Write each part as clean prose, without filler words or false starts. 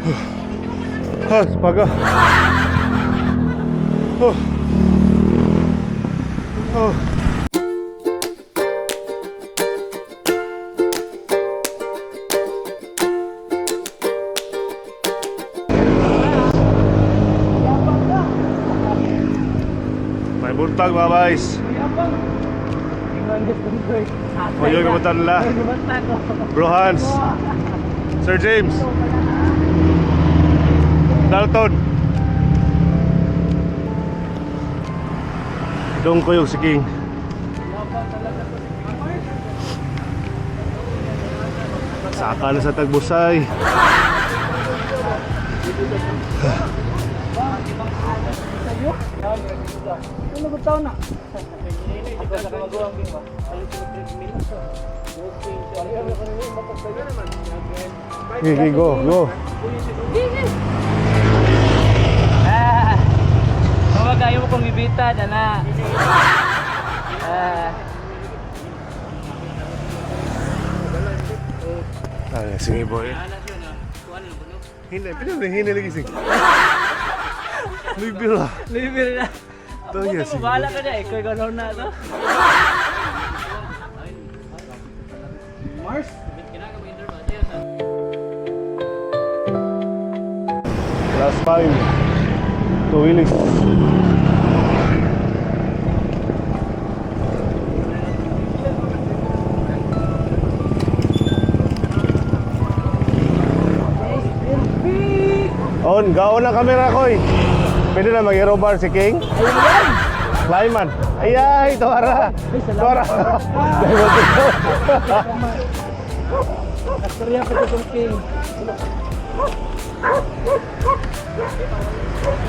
Sepaga. May buntag mga guys. Mayoy kamutan nila. Bro Hans, Sir James, Dalton, dong ko yung si King. Saka na sa Tagbusay. Okay, go. Kayo mo kong ibita, dana. Sige boy. Hindi lagi sing. Libir lah. Ito ya, sige. Bahala ka na, ikaw ganaw na to. Mars? Last time. Tuwilis. On, gaon ang kamera ko eh. Pwede na mag-hero bar si King? Ayun! Flyman. Ayay, tuwara. Tuwara. Kastorya pa ito kong King.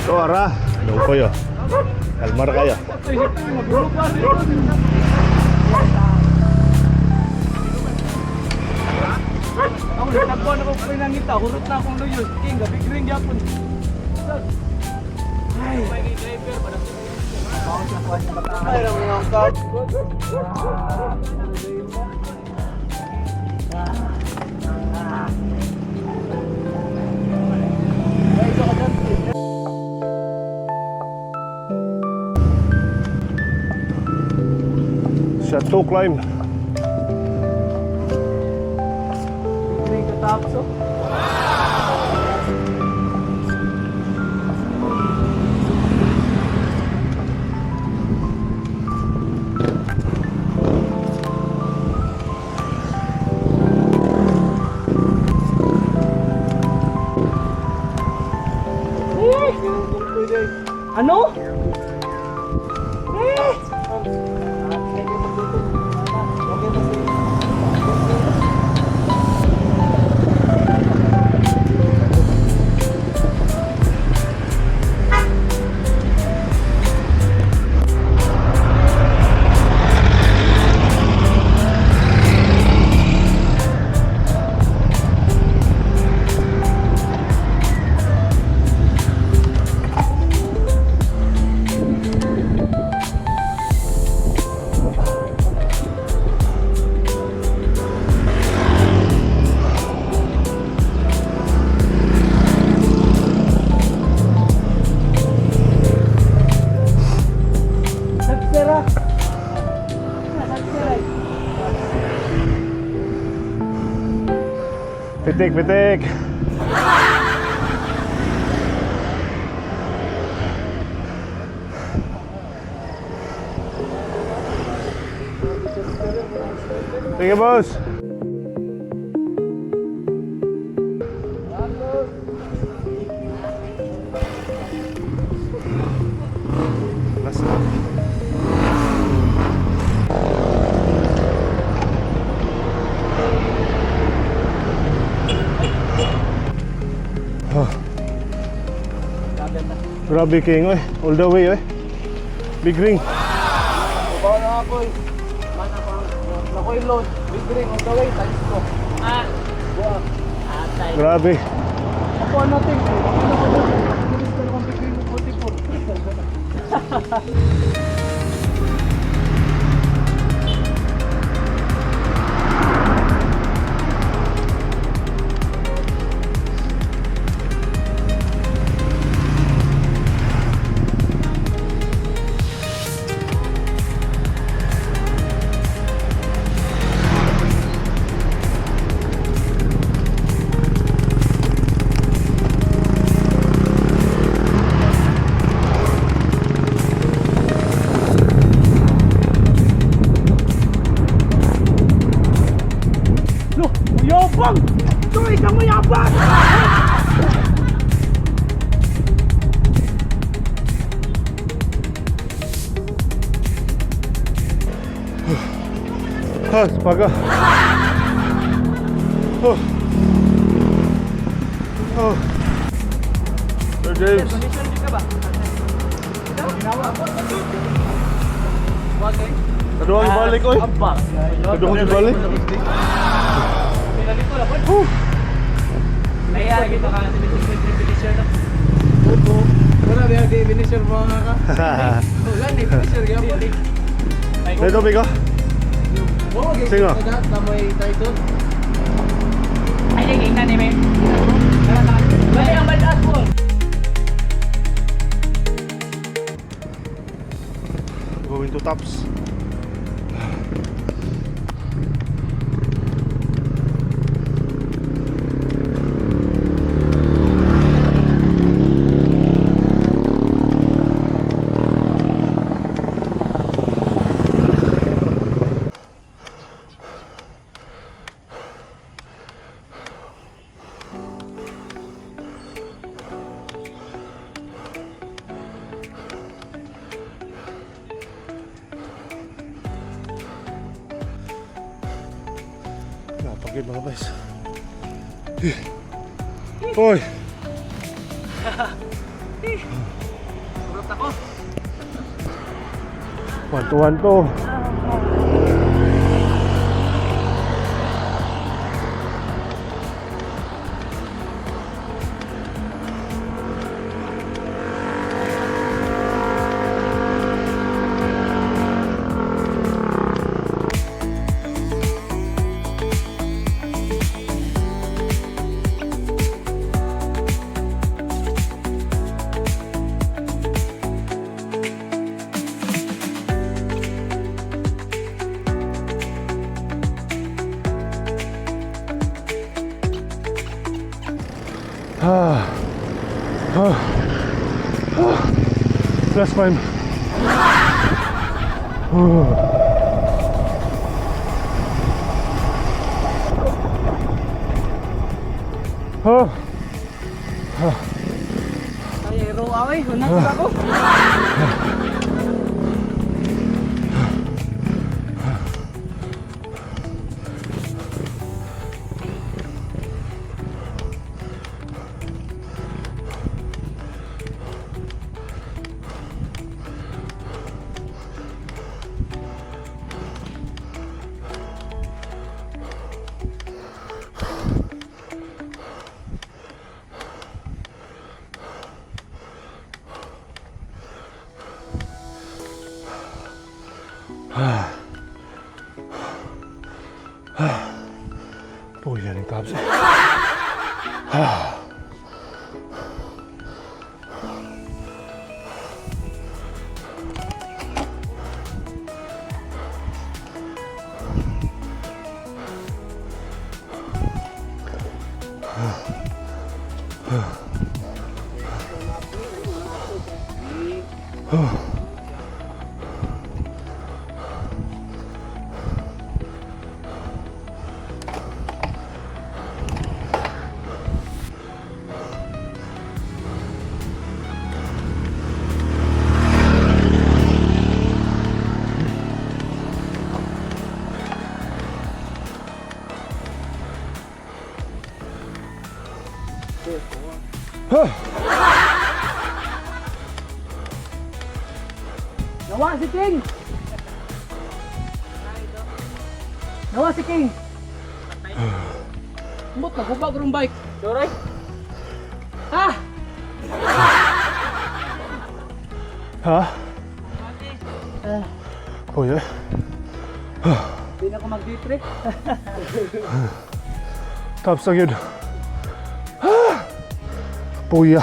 Tuwara. Doon ko yun. Kalmar kayo. Ako nagtabuan ako pa rin ang ngita. Hurot na akong loyos. King, gabi green yapon. Ay! Ay, lang mga angkat. Chateau climb. Hindi ka tapos oh. Ano? Pitik. Sige, boss. Grabe King, oy. All the way, oy. Big ring. Bawa na ako eh. Mana pa. Nakoy load. Big ring on the way. Times ko. Buwa. Time. Grabe. Ako natin. Ano ko doon? Bilis ko lang big ring. 44. Sepaga. Sir James. Condition ka ba? Kadua ang balik, oy. Kadua ang balik. Naya gitu kan finisher na. Wala ba di finisher mo nga ka? Wala ni finisher gyapon. Dito bigo. Singo. Kamay title. Ay ging na ni me. Wala ang badas mo. Going to tops. Napagid mga guys. Hoy. Urot ako. One to. Last time. Ay ro away, hunang ako. Oh, yan yung tabs. Nawa si King! Nawa si King! Mbot na kubag rong bike. Sorry. Ah! Ha? Oh yeah. Hindi na ako mag-d-trip. Tabs na yun. Puya.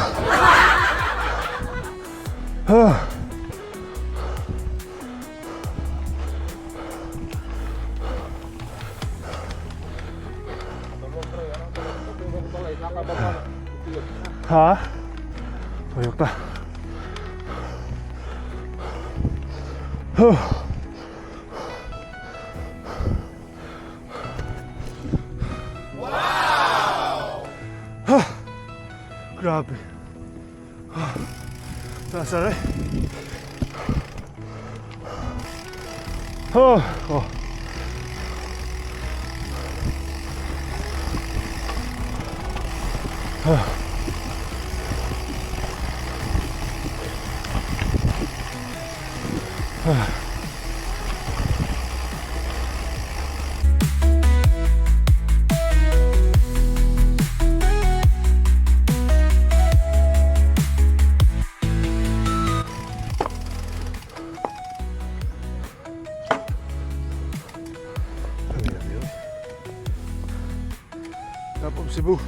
Ha? Tuyok ta. Grabe. Nasa rin. Oh, oh. Top of Cebu.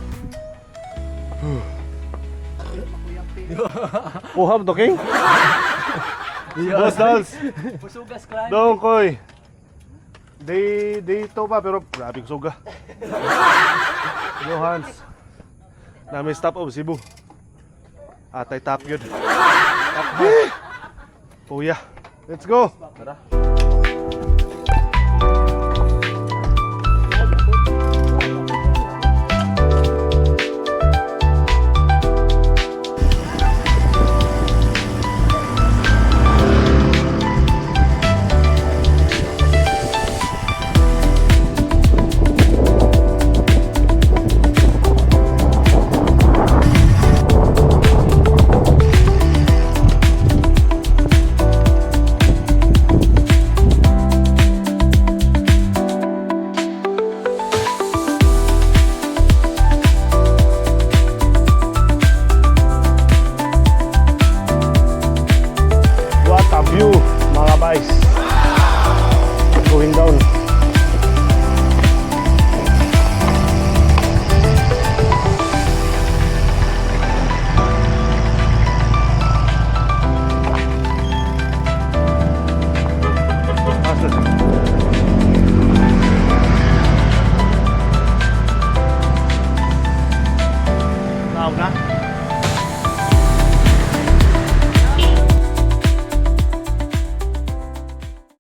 Oh, have the king? Boss Dals. Pusugas climb. Dong koy. Day to pa pero grabing suga. Hello Hans. Nami stop of Cebu. Atay top yun. Puya. Let's go. Tara.